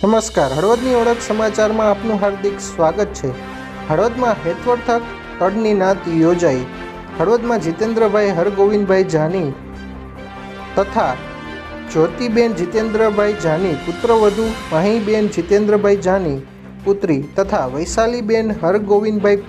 નમસ્કાર, હળવદની ઓળખ સમાચારમાં આપનું હાર્દિક સ્વાગત છે। હળવદમાં હેતવર્થક તડની નાત યોજાઈ। હળવદમાં જીતેન્દ્રભાઈ હરગોવિંદભાઈ જાની તથા જ્યોતિબેન જીતેન્દ્રભાઈ જાની પુત્રવધુ માહીબેન જીતેન્દ્રભાઈ જાની પુત્રી તથા વૈશાલીબેન હરગોવિંદભાઈ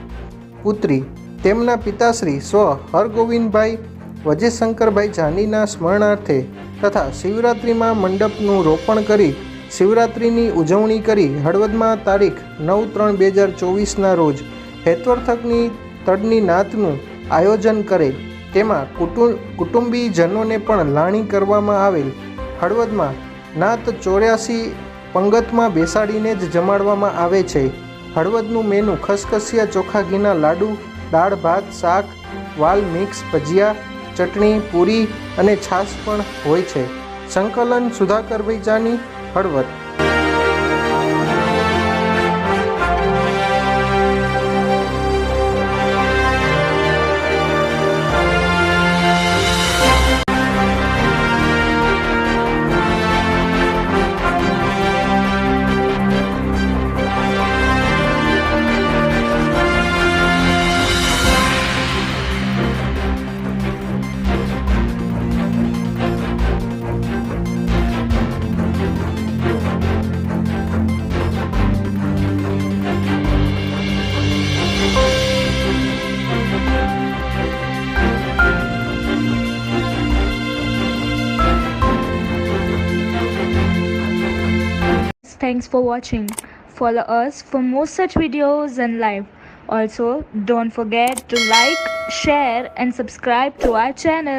પુત્રી તેમના પિતાશ્રી સ્વ હરગોવિંદભાઈ વજયશંકરભાઈ જાનીના સ્મરણાર્થે તથા શિવરાત્રિમાં મંડપનું રોપણ કરી શિવરાત્રિની ઉજવણી કરી હળવદમાં તારીખ 9/3/2024ના રોજ હેતવર્થકની તડની નાતનું આયોજન કરે તેમાં કુટુંબીજનોને પણ લાણી કરવામાં આવેલ। હળવદમાં નાત 84 પંગતમાં બેસાડીને જ જમાડવામાં આવે છે। હળવદનું મેનુ ખસખસિયા ચોખા ઘીના લાડુ, દાળ ભાત, શાક, વાલ મિક્સ, ભજીયા, ચટણી, પૂરી અને છાશ પણ હોય છે। સંકલન Sudhakarbhai Jani, Halvad. Thanks for watching. Follow us for more such videos and live. Also, don't forget to like, share and subscribe to our channel.